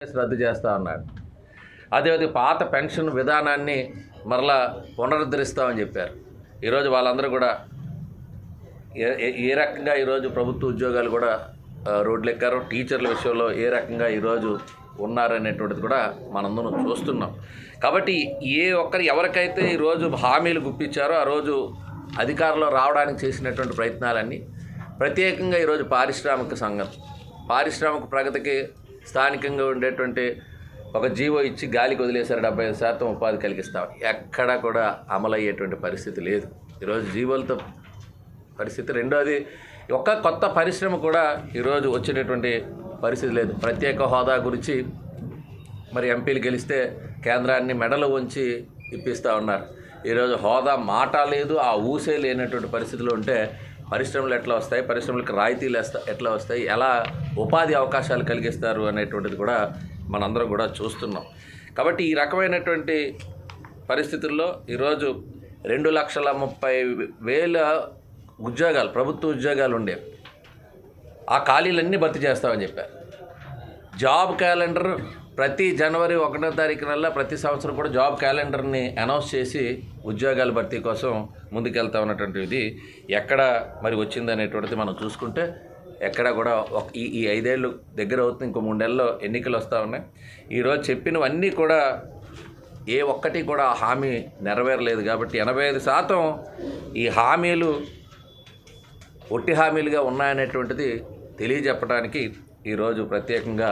రద్దు చేస్తా అన్నాడు. అదేవిధంగా పాత పెన్షన్ విధానాన్ని మరలా పునరుద్ధరిస్తామని చెప్పారు. ఈరోజు వాళ్ళందరూ కూడా ఏ రకంగా ఈరోజు ప్రభుత్వ ఉద్యోగాలు కూడా రోడ్లు ఎక్కారు, టీచర్ల విషయంలో ఏ రకంగా ఈరోజు ఉన్నారనేటువంటిది కూడా మనందరం చూస్తున్నాం. కాబట్టి ఎవరికైతే ఈరోజు హామీలు గుప్పించారో ఆ రోజు అధికారంలో రావడానికి చేసినటువంటి ప్రయత్నాలన్నీ ప్రత్యేకంగా ఈరోజు పారిశ్రామిక ప్రగతికి స్థానికంగా ఉండేటువంటి ఒక జీవో ఇచ్చి గాలికి వదిలేశారు. 75% ఉపాధి కలిగిస్తాం. ఎక్కడా కూడా అమలయ్యేటువంటి పరిస్థితి లేదు. ఈరోజు జీవోలతో పరిస్థితి. రెండోది ఒక్క కొత్త పరిశ్రమ కూడా ఈరోజు వచ్చేటటువంటి పరిస్థితి లేదు. ప్రత్యేక హోదా గురించి మరి ఎంపీలు గెలిస్తే కేంద్రాన్ని మెడలు వంచి ఇప్పిస్తూ ఉన్నారు. ఈరోజు హోదా మాట లేదు, ఆ ఊసే లేనటువంటి పరిస్థితిలో ఉంటే పరిశ్రమలు ఎట్లా వస్తాయి, పరిశ్రమలకు రాయితీలు ఎట్లా వస్తాయి, ఎలా ఉపాధి అవకాశాలు కలిగిస్తారు అనేటువంటిది కూడా మనందరం కూడా చూస్తున్నాం. కాబట్టి ఈ రకమైనటువంటి పరిస్థితుల్లో ఈరోజు 2,30,000 ఉద్యోగాలు, ప్రభుత్వ ఉద్యోగాలు ఉండేవి. ఆ ఖాళీలన్నీ భర్తీ చేస్తామని చెప్పారు. జాబ్ క్యాలెండర్ ప్రతి జనవరి 1వ తారీఖునల్లా ప్రతి సంవత్సరం కూడా జాబ్ క్యాలెండర్ని అనౌన్స్ చేసి ఉద్యోగాల భర్తీ కోసం ముందుకెళ్తా ఉన్నటువంటిది ఎక్కడ మరి వచ్చిందనేటువంటిది మనం చూసుకుంటే ఎక్కడ కూడా ఈ 5 ఏళ్ళు దగ్గర అవుతుంది. ఇంకో 3 నెలల్లో ఎన్నికలు వస్తూ ఉన్నాయి. ఈరోజు చెప్పినవన్నీ కూడా ఏ ఒక్కటి కూడా హామీ నెరవేరలేదు. కాబట్టి 85% ఈ హామీలు ఒట్టి హామీలుగా ఉన్నాయనేటువంటిది తెలియజెప్పడానికి ఈరోజు ప్రత్యేకంగా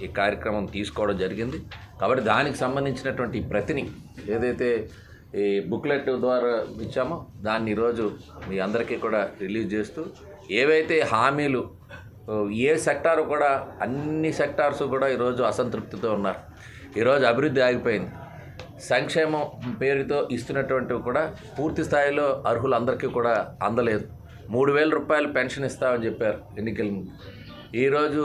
ఈ కార్యక్రమం తీసుకోవడం జరిగింది. కాబట్టి దానికి సంబంధించినటువంటి ప్రతిని ఏదైతే ఈ బుక్లెట్ ద్వారా ఇచ్చామో దాన్ని ఈరోజు మీ అందరికీ కూడా రిలీజ్ చేస్తూ ఏవైతే హామీలు ఏ సెక్టారు కూడా అన్ని సెక్టార్స్ కూడా ఈరోజు అసంతృప్తితో ఉన్నారు. ఈరోజు అభివృద్ధి ఆగిపోయింది. సంక్షేమం పేరుతో ఇస్తున్నటువంటివి కూడా పూర్తి స్థాయిలో అర్హులందరికీ కూడా అందలేదు. 3,000 రూపాయలు పెన్షన్ ఇస్తామని చెప్పారు ఎన్నికల ముందు. ఈరోజు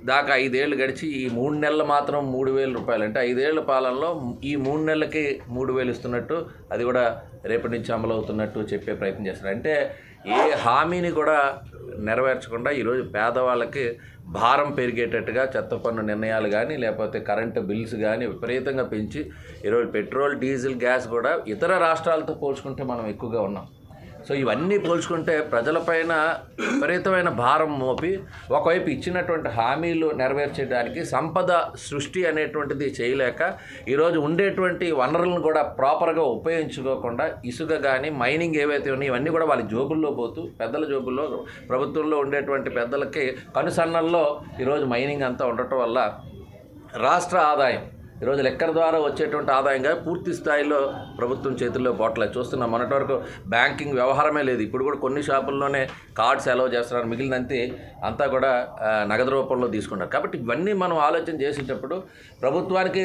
దాకా 5 ఏళ్ళు గడిచి ఈ 3 నెలలు మాత్రం 3,000 రూపాయలు, అంటే 5 ఏళ్ల పాలనలో ఈ 3 నెలలకి 3,000 ఇస్తున్నట్టు, అది కూడా రేపటి నుంచి అమలు అవుతున్నట్టు చెప్పే ప్రయత్నం చేస్తున్నారు. అంటే ఏ హామీని కూడా నెరవేర్చకుండా ఈరోజు పేదవాళ్ళకి భారం పెరిగేటట్టుగా చెత్త పన్ను నిర్ణయాలు కానీ లేకపోతే కరెంటు బిల్స్ కానీ విపరీతంగా పెంచి ఈరోజు పెట్రోల్, డీజిల్, గ్యాస్ కూడా ఇతర రాష్ట్రాలతో పోల్చుకుంటే మనం ఎక్కువగా ఉన్నాం. సో ఇవన్నీ పోల్చుకుంటే ప్రజలపైన విపరీతమైన భారం మోపి ఒకవైపు ఇచ్చినటువంటి హామీలు నెరవేర్చడానికి సంపద సృష్టి అనేటువంటిది చేయలేక ఈరోజు ఉండేటువంటి వనరులను కూడా ప్రాపర్గా ఉపయోగించుకోకుండా ఇసుక కానీ మైనింగ్ ఏవైతే ఉన్నాయో ఇవన్నీ కూడా వాళ్ళ జోబుల్లో పోతూ, పెద్దల జోబుల్లో, ప్రభుత్వంలో ఉండేటువంటి పెద్దలకి కనుసన్నల్లో ఈరోజు మైనింగ్ అంతా ఉండటం వల్ల రాష్ట్ర ఆదాయం ఈరోజు లెక్కల ద్వారా వచ్చేటువంటి ఆదాయంగా పూర్తి స్థాయిలో ప్రభుత్వం చేతుల్లో పోవట్లేదు. చూస్తున్నాం, మొన్నటి వరకు బ్యాంకింగ్ వ్యవహారమే లేదు. ఇప్పుడు కూడా కొన్ని షాపుల్లోనే కార్డ్స్ అలౌ చేస్తున్నారు. మిగిలినంతే అంతా కూడా నగదు రూపంలో తీసుకున్నారు. కాబట్టి ఇవన్నీ మనం ఆలోచన చేసేటప్పుడు ప్రభుత్వానికి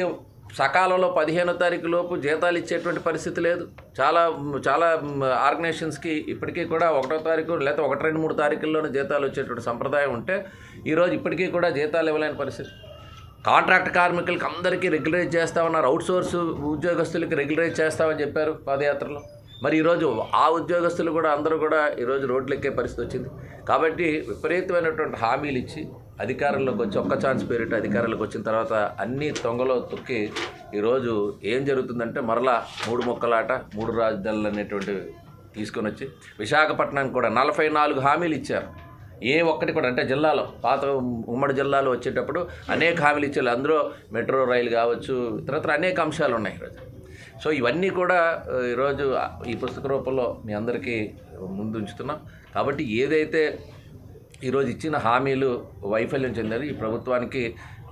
సకాలంలో 15వ తారీఖు లోపు జీతాలు ఇచ్చేటువంటి పరిస్థితి లేదు. చాలా ఆర్గనైజేషన్స్కి ఇప్పటికీ కూడా 1వ తారీఖు లేకపోతే 1, 2, 3 తారీఖుల్లోనే జీతాలు వచ్చేటువంటి సంప్రదాయం ఉంటే ఈరోజు ఇప్పటికీ కూడా జీతాలు ఇవ్వలేని పరిస్థితి. కాంట్రాక్ట్ కార్మికులకి అందరికీ రెగ్యులరైజ్ చేస్తా ఉన్నారు. అవుట్సోర్స్ ఉద్యోగస్తులకి రెగ్యులరైజ్ చేస్తామని చెప్పారు పాదయాత్రలో. మరి ఈరోజు ఆ ఉద్యోగస్తులు కూడా అందరూ కూడా ఈరోజు రోడ్లు ఎక్కే పరిస్థితి వచ్చింది. కాబట్టి విపరీతమైనటువంటి హామీలు ఇచ్చి అధికారంలోకి వచ్చి ఒక్క ఛాన్స్ పేరిట అధికారంలోకి వచ్చిన తర్వాత అన్నీ తొంగలో తొక్కి ఈరోజు ఏం జరుగుతుందంటే మరలా 3 ముక్కలాట, 3 రాజధానులు అనేటువంటివి తీసుకొని వచ్చి విశాఖపట్నానికి కూడా 44 హామీలు ఇచ్చారు. ఏ ఒక్కటి కూడా, అంటే జిల్లాలో పాత ఉమ్మడి జిల్లాలో వచ్చేటప్పుడు అనేక హామీలు ఇచ్చారు. అందులో మెట్రో రైలు కావచ్చు, ఇతరత్ర అనేక అంశాలు ఉన్నాయి ఈరోజు. సో ఇవన్నీ కూడా ఈరోజు ఈ పుస్తక రూపంలో మీ అందరికీ ముందు ఉంచుతున్నాం. కాబట్టి ఏదైతే ఈరోజు ఇచ్చిన హామీలు వైఫల్యం చెందారు, ఈ ప్రభుత్వానికి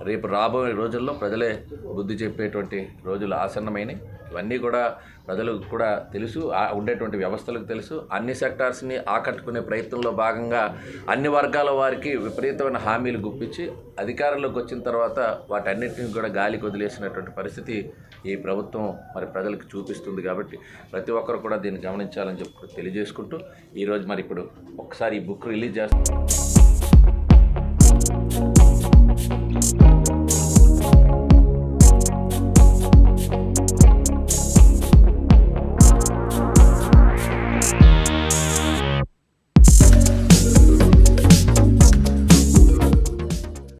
రేపు రాబోయే రోజుల్లో ప్రజలే బుద్ధి చెప్పేటువంటి రోజులు ఆసన్నమైనవి. ఇవన్నీ కూడా ప్రజలకు కూడా తెలుసు, ఉండేటువంటి వ్యవస్థలకు తెలుసు. అన్ని సెక్టార్స్ని ఆకట్టుకునే ప్రయత్నంలో భాగంగా అన్ని వర్గాల వారికి విపరీతమైన హామీలు గుప్పించి అధికారంలోకి వచ్చిన తర్వాత వాటన్నిటిని కూడా గాలికి వదిలేసినటువంటి పరిస్థితి ఈ ప్రభుత్వం మరి ప్రజలకు చూపిస్తుంది. కాబట్టి ప్రతి ఒక్కరు కూడా దీన్ని గమనించాలని చెప్పి తెలియజేసుకుంటూ ఈరోజు మరి ఇప్పుడు ఒకసారి ఈ బుక్ రిలీజ్ చేస్తాం.